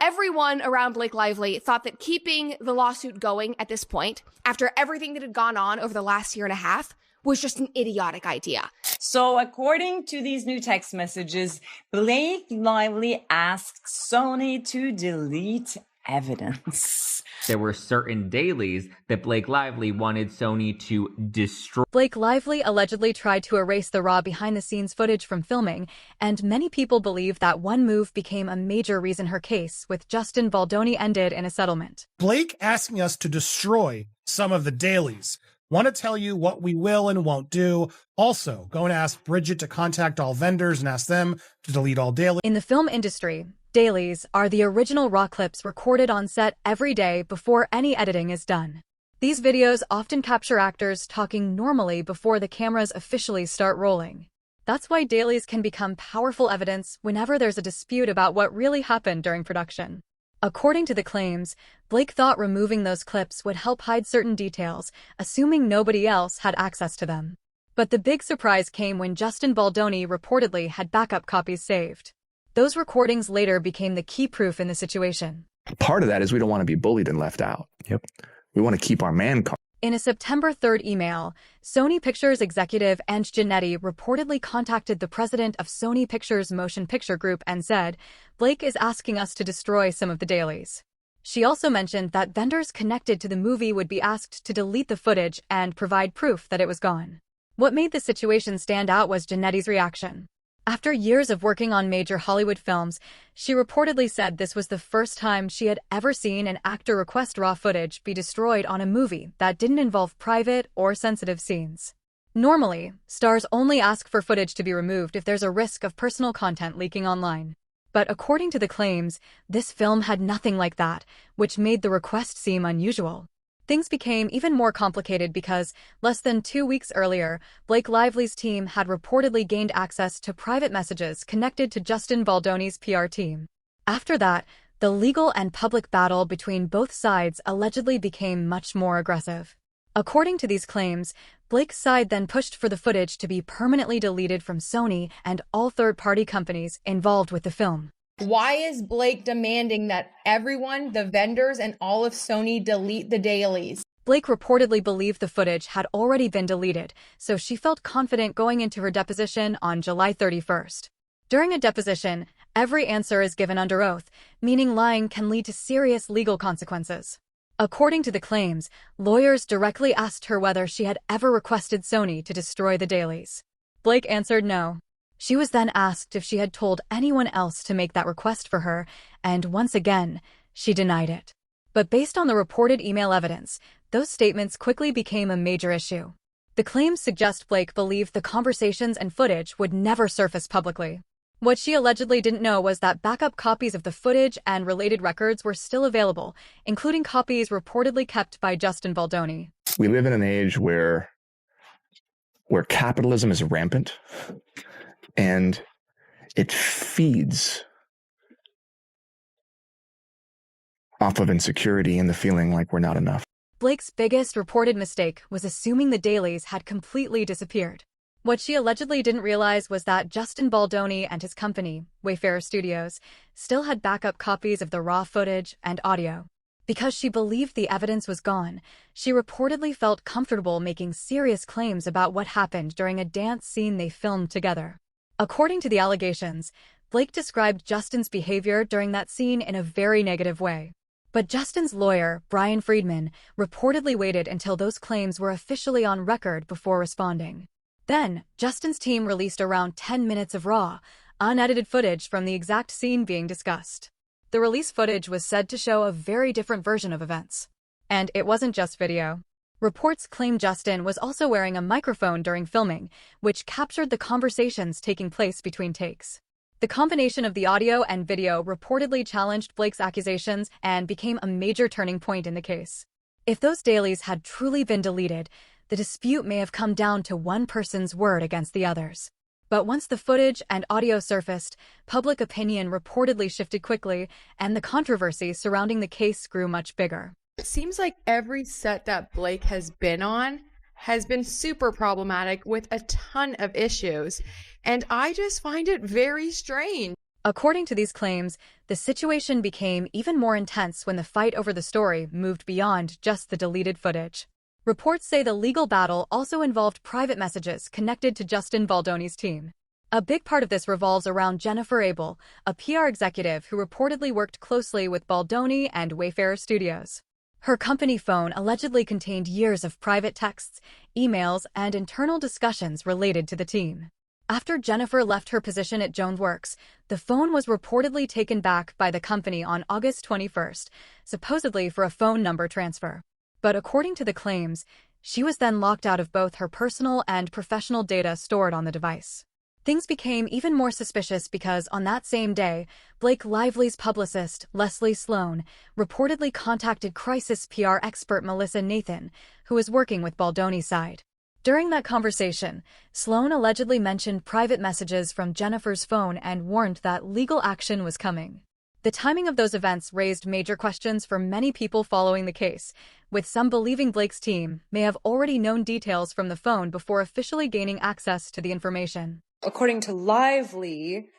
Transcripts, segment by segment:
Everyone around Blake Lively thought that keeping the lawsuit going at this point, after everything that had gone on over the last year and a half, was just an idiotic idea. So according to these new text messages, Blake Lively asked Sony to delete evidence. There were certain dailies that Blake Lively wanted Sony to destroy. Blake Lively allegedly tried to erase the raw behind-the-scenes footage from filming, and many people believe that one move became a major reason her case with Justin Baldoni ended in a settlement. Blake asking us to destroy some of the dailies. Want to tell you what we will and won't do. Also, going to ask Bridget to contact all vendors and ask them to delete all dailies. In the film industry, dailies are the original raw clips recorded on set every day before any editing is done. These videos often capture actors talking normally before the cameras officially start rolling. That's why dailies can become powerful evidence whenever there's a dispute about what really happened during production. According to the claims, Blake thought removing those clips would help hide certain details, assuming nobody else had access to them. But the big surprise came when Justin Baldoni reportedly had backup copies saved. Those recordings later became the key proof in the situation. Part of that is we don't want to be bullied and left out. Yep. We want to keep our man card. In a September 3rd email, Sony Pictures executive Ange Giannetti reportedly contacted the president of Sony Pictures Motion Picture Group and said, "Blake is asking us to destroy some of the dailies." She also mentioned that vendors connected to the movie would be asked to delete the footage and provide proof that it was gone. What made the situation stand out was Giannetti's reaction. After years of working on major Hollywood films, she reportedly said this was the first time she had ever seen an actor request raw footage be destroyed on a movie that didn't involve private or sensitive scenes. Normally, stars only ask for footage to be removed if there's a risk of personal content leaking online. But according to the claims, this film had nothing like that, which made the request seem unusual. Things became even more complicated because, less than 2 weeks earlier, Blake Lively's team had reportedly gained access to private messages connected to Justin Baldoni's PR team. After that, the legal and public battle between both sides allegedly became much more aggressive. According to these claims, Blake's side then pushed for the footage to be permanently deleted from Sony and all third-party companies involved with the film. Why is Blake demanding that everyone, the vendors, and all of Sony delete the dailies? Blake reportedly believed the footage had already been deleted, so she felt confident going into her deposition on July 31st. During a deposition, every answer is given under oath, meaning lying can lead to serious legal consequences. According to the claims, lawyers directly asked her whether she had ever requested Sony to destroy the dailies. Blake answered no. She was then asked if she had told anyone else to make that request for her, and once again, she denied it. But based on the reported email evidence, those statements quickly became a major issue. The claims suggest Blake believed the conversations and footage would never surface publicly. What she allegedly didn't know was that backup copies of the footage and related records were still available, including copies reportedly kept by Justin Baldoni. We live in an age where capitalism is rampant. And it feeds off of insecurity and the feeling like we're not enough. Blake's biggest reported mistake was assuming the dailies had completely disappeared. What she allegedly didn't realize was that Justin Baldoni and his company, Wayfarer Studios, still had backup copies of the raw footage and audio. Because she believed the evidence was gone, she reportedly felt comfortable making serious claims about what happened during a dance scene they filmed together. According to the allegations, Blake described Justin's behavior during that scene in a very negative way. But Justin's lawyer, Brian Friedman, reportedly waited until those claims were officially on record before responding. Then, Justin's team released around 10 minutes of raw, unedited footage from the exact scene being discussed. The release footage was said to show a very different version of events. And it wasn't just video. Reports claim Justin was also wearing a microphone during filming, which captured the conversations taking place between takes. The combination of the audio and video reportedly challenged Blake's accusations and became a major turning point in the case. If those dailies had truly been deleted, the dispute may have come down to one person's word against the others. But once the footage and audio surfaced, public opinion reportedly shifted quickly, and the controversy surrounding the case grew much bigger. It seems like every set that Blake has been on has been super problematic with a ton of issues, and I just find it very strange. According to these claims, the situation became even more intense when the fight over the story moved beyond just the deleted footage. Reports say the legal battle also involved private messages connected to Justin Baldoni's team. A big part of this revolves around Jennifer Abel, a PR executive who reportedly worked closely with Baldoni and Wayfarer Studios. Her company phone allegedly contained years of private texts, emails, and internal discussions related to the team. After Jennifer left her position at JonesWorks, the phone was reportedly taken back by the company on August 21st, supposedly for a phone number transfer. But according to the claims, she was then locked out of both her personal and professional data stored on the device. Things became even more suspicious because on that same day, Blake Lively's publicist, Leslie Sloan, reportedly contacted crisis PR expert Melissa Nathan, who was working with Baldoni's side. During that conversation, Sloan allegedly mentioned private messages from Jennifer's phone and warned that legal action was coming. The timing of those events raised major questions for many people following the case, with some believing Blake's team may have already known details from the phone before officially gaining access to the information. According to Lively,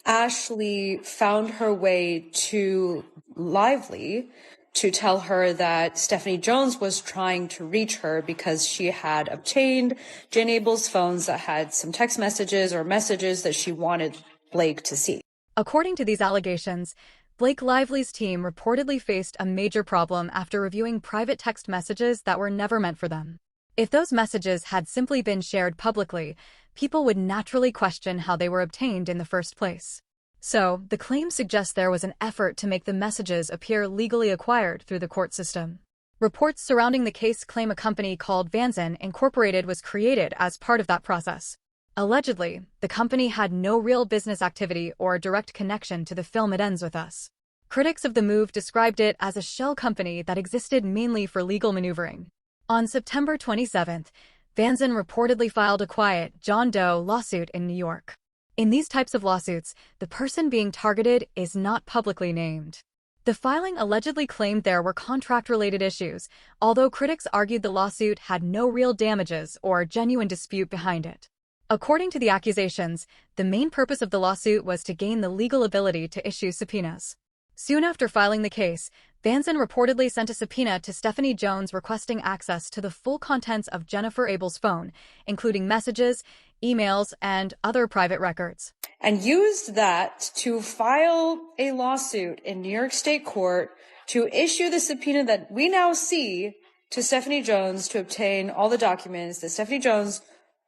Ashley found her way to Lively to tell her that Stephanie Jones was trying to reach her because she had obtained Jen Abel's phones that had some text messages or messages that she wanted Blake to see. According to these allegations, Blake Lively's team reportedly faced a major problem after reviewing private text messages that were never meant for them. If those messages had simply been shared publicly, people would naturally question how they were obtained in the first place. So, the claim suggests there was an effort to make the messages appear legally acquired through the court system. Reports surrounding the case claim a company called Vanzin Incorporated was created as part of that process. Allegedly, the company had no real business activity or direct connection to the film It Ends With Us. Critics of the move described it as a shell company that existed mainly for legal maneuvering. On September 27th, Vanzin reportedly filed a quiet John Doe lawsuit in New York. In these types of lawsuits, the person being targeted is not publicly named. The filing allegedly claimed there were contract-related issues, although critics argued the lawsuit had no real damages or genuine dispute behind it. According to the accusations, the main purpose of the lawsuit was to gain the legal ability to issue subpoenas. Soon after filing the case, Vanzin reportedly sent a subpoena to Stephanie Jones requesting access to the full contents of Jennifer Abel's phone, including messages, emails, and other private records. And used that to file a lawsuit in New York State Court to issue the subpoena that we now see to Stephanie Jones to obtain all the documents that Stephanie Jones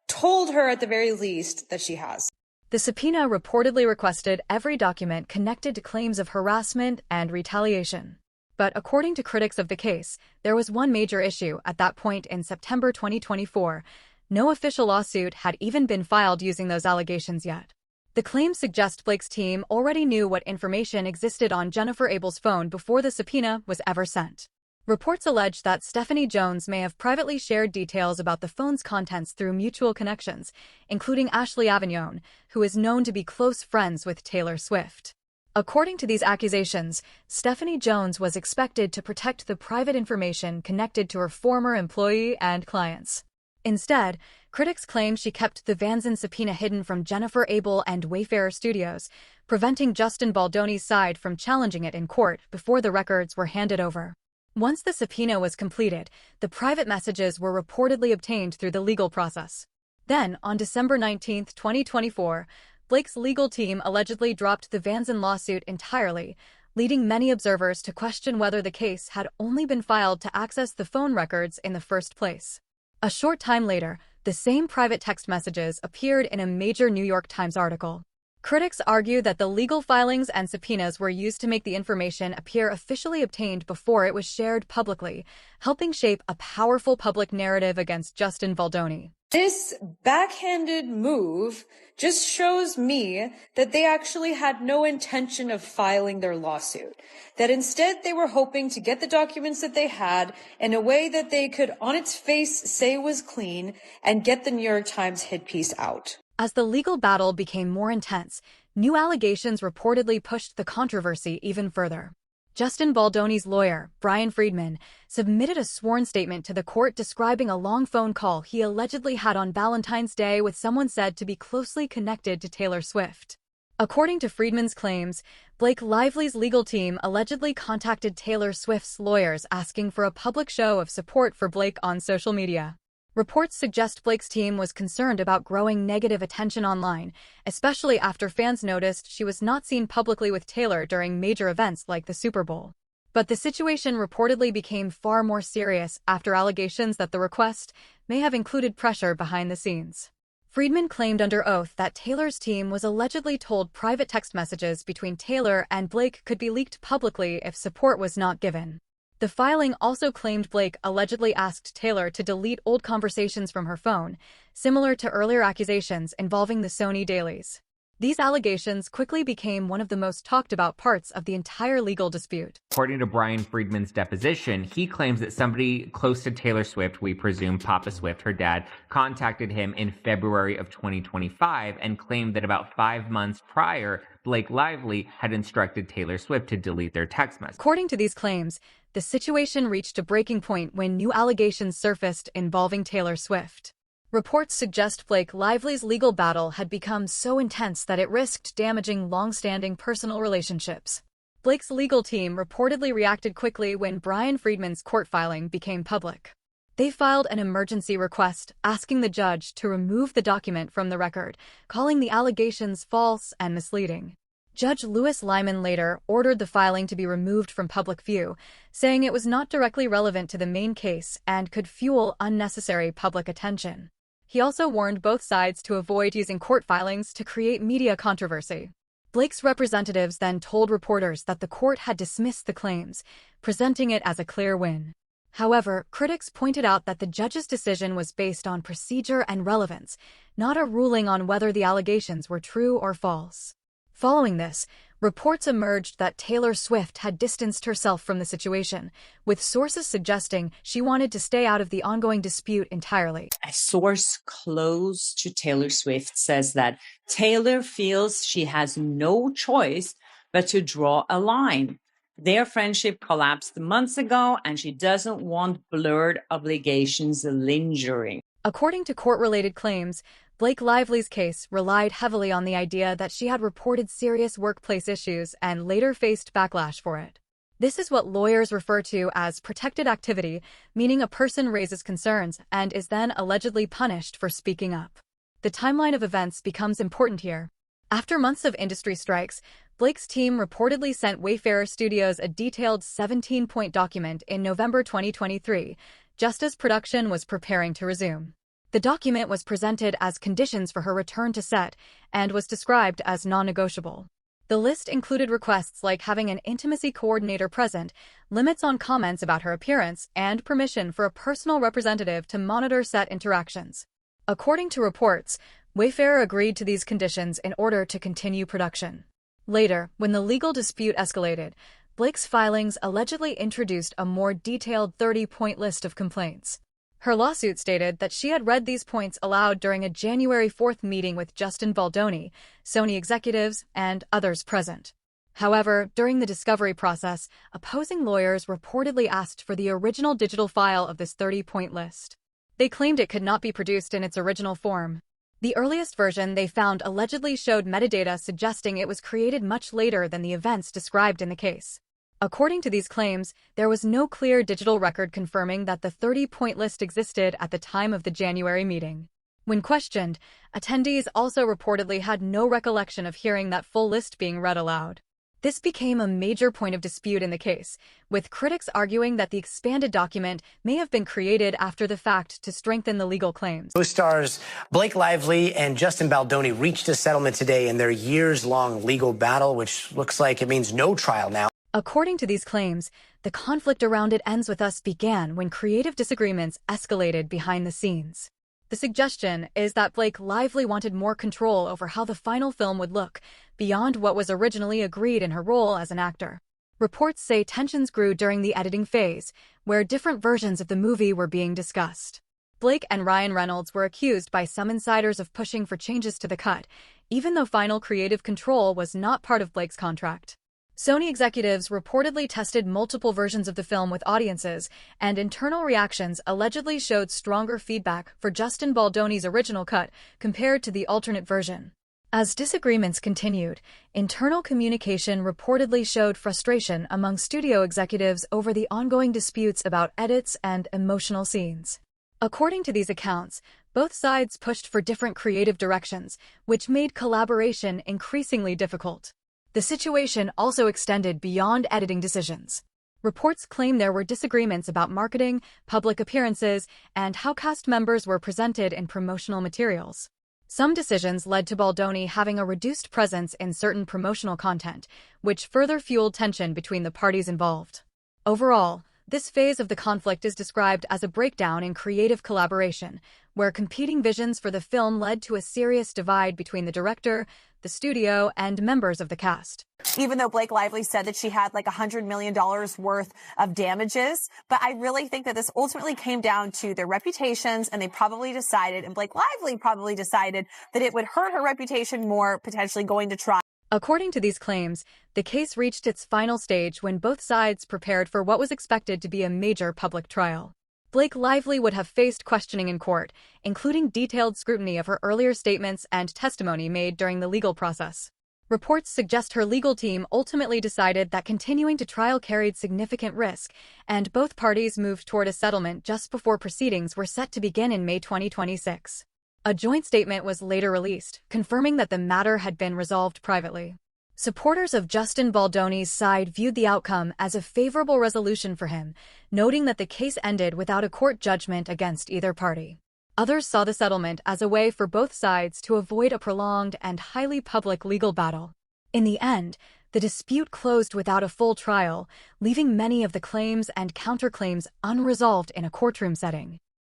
told her at the very least that she has. The subpoena reportedly requested every document connected to claims of harassment and retaliation. But according to critics of the case, there was one major issue at that point in September 2024. No official lawsuit had even been filed using those allegations yet. The claims suggest Blake's team already knew what information existed on Jennifer Abel's phone before the subpoena was ever sent. Reports allege that Stephanie Jones may have privately shared details about the phone's contents through mutual connections, including Ashley Avignon, who is known to be close friends with Taylor Swift. According to these accusations, Stephanie Jones was expected to protect the private information connected to her former employee and clients. Instead, critics claim she kept the Vanzin subpoena hidden from Jennifer Abel and Wayfarer Studios, preventing Justin Baldoni's side from challenging it in court before the records were handed over. Once the subpoena was completed, the private messages were reportedly obtained through the legal process. Then, on December 19, 2024, Blake's legal team allegedly dropped the Vanzin lawsuit entirely, leading many observers to question whether the case had only been filed to access the phone records in the first place. A short time later, the same private text messages appeared in a major New York Times article. Critics argue that the legal filings and subpoenas were used to make the information appear officially obtained before it was shared publicly, helping shape a powerful public narrative against Justin Baldoni. This backhanded move just shows me that they actually had no intention of filing their lawsuit. That instead they were hoping to get the documents that they had in a way that they could on its face say was clean and get the New York Times hit piece out. As the legal battle became more intense, new allegations reportedly pushed the controversy even further. Justin Baldoni's lawyer, Brian Friedman, submitted a sworn statement to the court describing a long phone call he allegedly had on Valentine's Day with someone said to be closely connected to Taylor Swift. According to Friedman's claims, Blake Lively's legal team allegedly contacted Taylor Swift's lawyers asking for a public show of support for Blake on social media. Reports suggest Blake's team was concerned about growing negative attention online, especially after fans noticed she was not seen publicly with Taylor during major events like the Super Bowl. But the situation reportedly became far more serious after allegations that the request may have included pressure behind the scenes. Friedman claimed under oath that Taylor's team was allegedly told private text messages between Taylor and Blake could be leaked publicly if support was not given. The filing also claimed Blake allegedly asked Taylor to delete old conversations from her phone, similar to earlier accusations involving the Sony dailies. These allegations quickly became one of the most talked about parts of the entire legal dispute. According to Brian Friedman's deposition, he claims that somebody close to Taylor Swift, we presume Papa Swift, her dad, contacted him in February of 2025 and claimed that about 5 months prior, Blake Lively had instructed Taylor Swift to delete their text message. According to these claims, the situation reached a breaking point when new allegations surfaced involving Taylor Swift. Reports suggest Blake Lively's legal battle had become so intense that it risked damaging long-standing personal relationships. Blake's legal team reportedly reacted quickly when Brian Friedman's court filing became public. They filed an emergency request asking the judge to remove the document from the record, calling the allegations false and misleading. Judge Louis Lyman later ordered the filing to be removed from public view, saying it was not directly relevant to the main case and could fuel unnecessary public attention. He also warned both sides to avoid using court filings to create media controversy. Blake's representatives then told reporters that the court had dismissed the claims, presenting it as a clear win. However, critics pointed out that the judge's decision was based on procedure and relevance, not a ruling on whether the allegations were true or false. Following this, reports emerged that Taylor Swift had distanced herself from the situation, with sources suggesting she wanted to stay out of the ongoing dispute entirely. A source close to Taylor Swift says that Taylor feels she has no choice but to draw a line. Their friendship collapsed months ago, and she doesn't want blurred obligations lingering. According to court-related claims, Blake Lively's case relied heavily on the idea that she had reported serious workplace issues and later faced backlash for it. This is what lawyers refer to as protected activity, meaning a person raises concerns and is then allegedly punished for speaking up. The timeline of events becomes important here. After months of industry strikes, Blake's team reportedly sent Wayfarer Studios a detailed 17-point document in November 2023, just as production was preparing to resume. The document was presented as conditions for her return to set and was described as non-negotiable. The list included requests like having an intimacy coordinator present, limits on comments about her appearance, and permission for a personal representative to monitor set interactions. According to reports, Wayfarer agreed to these conditions in order to continue production. Later, when the legal dispute escalated, Blake's filings allegedly introduced a more detailed 30-point list of complaints. Her lawsuit stated that she had read these points aloud during a January 4th meeting with Justin Baldoni, Sony executives, and others present. However, during the discovery process, opposing lawyers reportedly asked for the original digital file of this 30-point list. They claimed it could not be produced in its original form. The earliest version they found allegedly showed metadata suggesting it was created much later than the events described in the case. According to these claims, there was no clear digital record confirming that the 30-point list existed at the time of the January meeting. When questioned, attendees also reportedly had no recollection of hearing that full list being read aloud. This became a major point of dispute in the case, with critics arguing that the expanded document may have been created after the fact to strengthen the legal claims. Co-stars Blake Lively and Justin Baldoni reached a settlement today in their years-long legal battle, which looks like it means no trial now. According to these claims, the conflict around It Ends With Us began when creative disagreements escalated behind the scenes. The suggestion is that Blake Lively wanted more control over how the final film would look, beyond what was originally agreed in her role as an actor. Reports say tensions grew during the editing phase, where different versions of the movie were being discussed. Blake and Ryan Reynolds were accused by some insiders of pushing for changes to the cut, even though final creative control was not part of Blake's contract. Sony executives reportedly tested multiple versions of the film with audiences, and internal reactions allegedly showed stronger feedback for Justin Baldoni's original cut compared to the alternate version. As disagreements continued, internal communication reportedly showed frustration among studio executives over the ongoing disputes about edits and emotional scenes. According to these accounts, both sides pushed for different creative directions, which made collaboration increasingly difficult. The situation also extended beyond editing decisions. Reports claim there were disagreements about marketing, public appearances, and how cast members were presented in promotional materials. Some decisions led to Baldoni having a reduced presence in certain promotional content, which further fueled tension between the parties involved. Overall, this phase of the conflict is described as a breakdown in creative collaboration, where competing visions for the film led to a serious divide between the director, the studio, and members of the cast. Even though Blake Lively said that she had like $100 million worth of damages, but I really think that this ultimately came down to their reputations, and they probably decided, and Blake Lively probably decided, that it would hurt her reputation more potentially going to trial. According to these claims, the case reached its final stage when both sides prepared for what was expected to be a major public trial. Blake Lively would have faced questioning in court, including detailed scrutiny of her earlier statements and testimony made during the legal process. Reports suggest her legal team ultimately decided that continuing to trial carried significant risk, and both parties moved toward a settlement just before proceedings were set to begin in May 2026. A joint statement was later released, confirming that the matter had been resolved privately. Supporters of Justin Baldoni's side viewed the outcome as a favorable resolution for him, noting that the case ended without a court judgment against either party. Others saw the settlement as a way for both sides to avoid a prolonged and highly public legal battle. In the end, the dispute closed without a full trial, leaving many of the claims and counterclaims unresolved in a courtroom setting.